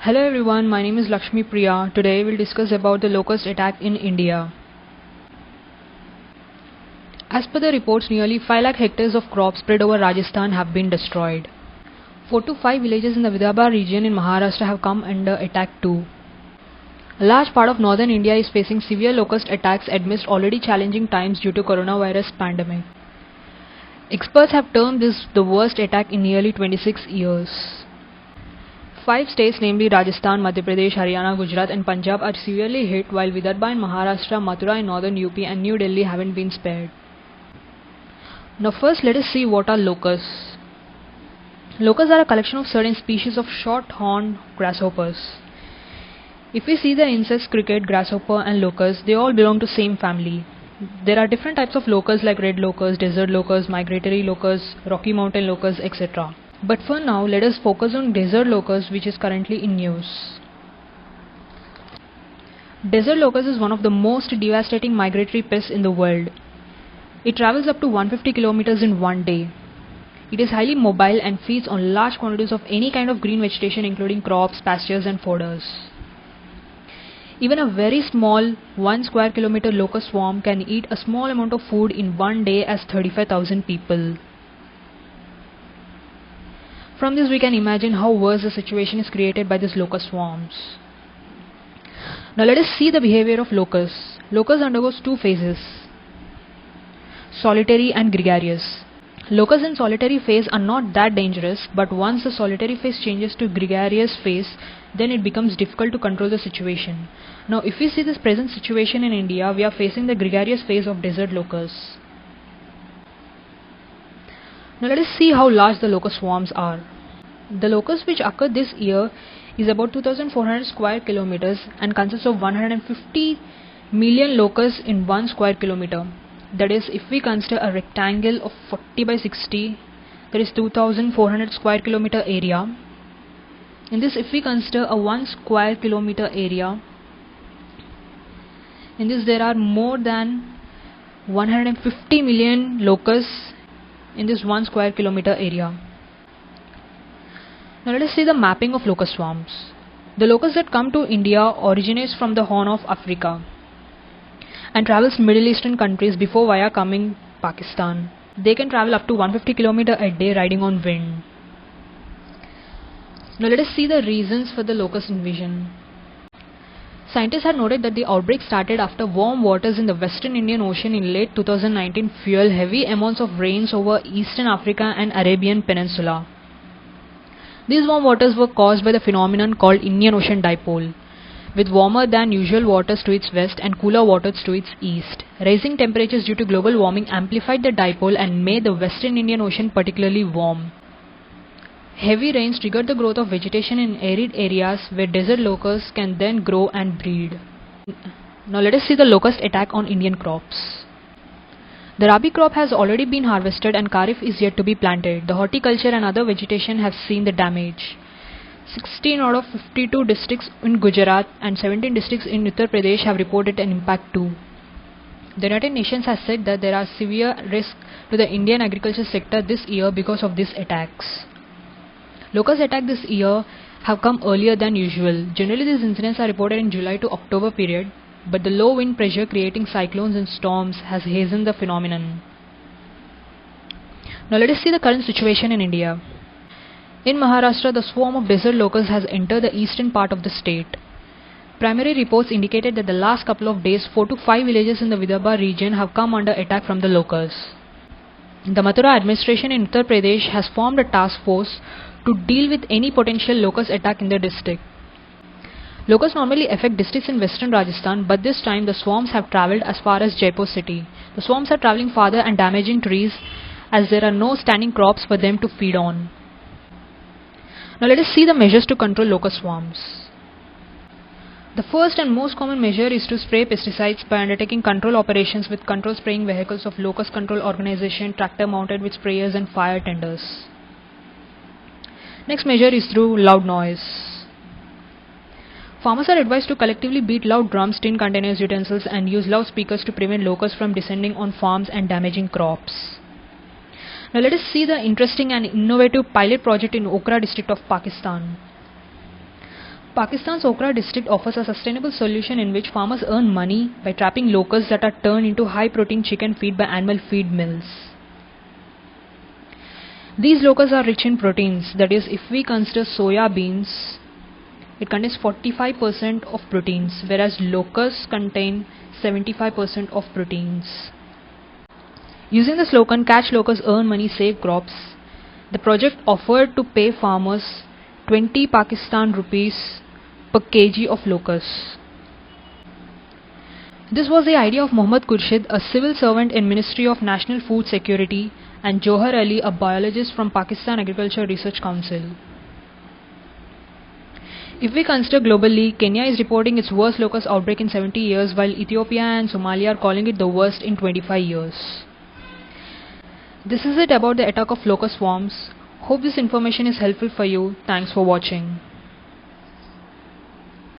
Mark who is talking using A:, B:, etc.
A: Hello everyone, my name is Lakshmi Priya. Today we'll discuss about the locust attack in India. As per the reports, nearly 5 lakh hectares of crops spread over Rajasthan have been destroyed. 4 to 5 villages in the Vidarbha region in Maharashtra have come under attack too. A large part of northern India is facing severe locust attacks amidst already challenging times due to coronavirus pandemic. Experts have termed this the worst attack in nearly 26 years. 5 states, namely Rajasthan, Madhya Pradesh, Haryana, Gujarat and Punjab are severely hit, while Vidarbha in Maharashtra, Mathura in northern UP and New Delhi haven't been spared. Now first let us see what are locusts. Locusts are a collection of certain species of short-horned grasshoppers. If we see the insects, cricket, grasshopper and locust, they all belong to same family. There are different types of locusts like red locust, desert locust, migratory locust, Rocky Mountain locust, etc. But for now, let us focus on desert locust, which is currently in news. Desert locust is one of the most devastating migratory pests in the world. It travels up to 150 kilometers in one day. It is highly mobile and feeds on large quantities of any kind of green vegetation including crops, pastures and fodders. Even a very small 1 square kilometer locust swarm can eat a small amount of food in one day as 35,000 people. From this we can imagine how worse the situation is created by these locust swarms. Now let us see the behavior of locusts. Locust undergoes two phases: solitary and gregarious. Locusts in solitary phase are not that dangerous, but once the solitary phase changes to gregarious phase, then it becomes difficult to control the situation. Now if we see this present situation in India, we are facing the gregarious phase of desert locusts. Now let us see how large the locust swarms are. The locust which occurred this year is about 2,400 square kilometers and consists of 150 million locusts in 1 square kilometer. That is, if we consider a rectangle of 40 by 60, that is 2,400 square kilometer area. In this, if we consider a 1 square kilometer area, in this there are more than 150 million locusts in this 1 square kilometer area. Now let us see the mapping of locust swarms. The locusts that come to India originates from the Horn of Africa and travels Middle Eastern countries before via coming Pakistan. They can travel up to 150 km a day riding on wind. Now let us see the reasons for the locust invasion. Scientists had noted that the outbreak started after warm waters in the Western Indian Ocean in late 2019 fueled heavy amounts of rains over Eastern Africa and Arabian Peninsula. These warm waters were caused by the phenomenon called Indian Ocean Dipole, with warmer than usual waters to its west and cooler waters to its east. Rising temperatures due to global warming amplified the dipole and made the Western Indian Ocean particularly warm. Heavy rains triggered the growth of vegetation in arid areas where desert locusts can then grow and breed. Now let us see the locust attack on Indian crops. The Rabi crop has already been harvested and Kharif is yet to be planted. The horticulture and other vegetation have seen the damage. 16 out of 52 districts in Gujarat and 17 districts in Uttar Pradesh have reported an impact too. The United Nations has said that there are severe risks to the Indian agriculture sector this year because of these attacks. Locust attacks this year have come earlier than usual. Generally these incidents are reported in July to October period, but the low wind pressure creating cyclones and storms has hastened the phenomenon. Now let us see the current situation in India. In Maharashtra, the swarm of desert locusts has entered the eastern part of the state. Primary reports indicated that the last couple of days, 4 to 5 villages in the Vidarbha region have come under attack from the locusts. The Mathura administration in Uttar Pradesh has formed a task force to deal with any potential locust attack in the district. Locusts normally affect districts in western Rajasthan, but this time the swarms have travelled as far as Jaipur city. The swarms are travelling farther and damaging trees as there are no standing crops for them to feed on. Now let us see the measures to control locust swarms. The first and most common measure is to spray pesticides by undertaking control operations with control spraying vehicles of Locust Control Organization, tractor mounted with sprayers and fire tenders. Next measure is through loud noise. Farmers are advised to collectively beat loud drums, tin containers, utensils and use loudspeakers to prevent locusts from descending on farms and damaging crops. Now let us see the interesting and innovative pilot project in Okra district of Pakistan. Pakistan's Okra district offers a sustainable solution in which farmers earn money by trapping locusts that are turned into high-protein chicken feed by animal feed mills. These locusts are rich in proteins, that is, if we consider soya beans, it contains 45% of proteins, whereas locusts contain 75% of proteins. Using the slogan "Catch locusts, earn money, save crops," the project offered to pay farmers 20 Pakistan rupees per kg of locusts. This was the idea of Mohammad Khurshid, a civil servant in Ministry of National Food Security, and Johar Ali, a biologist from Pakistan Agriculture Research Council. If we consider globally, Kenya is reporting its worst locust outbreak in 70 years, while Ethiopia and Somalia are calling it the worst in 25 years. This is it about the attack of locust swarms. Hope this information is helpful for you. Thanks for watching.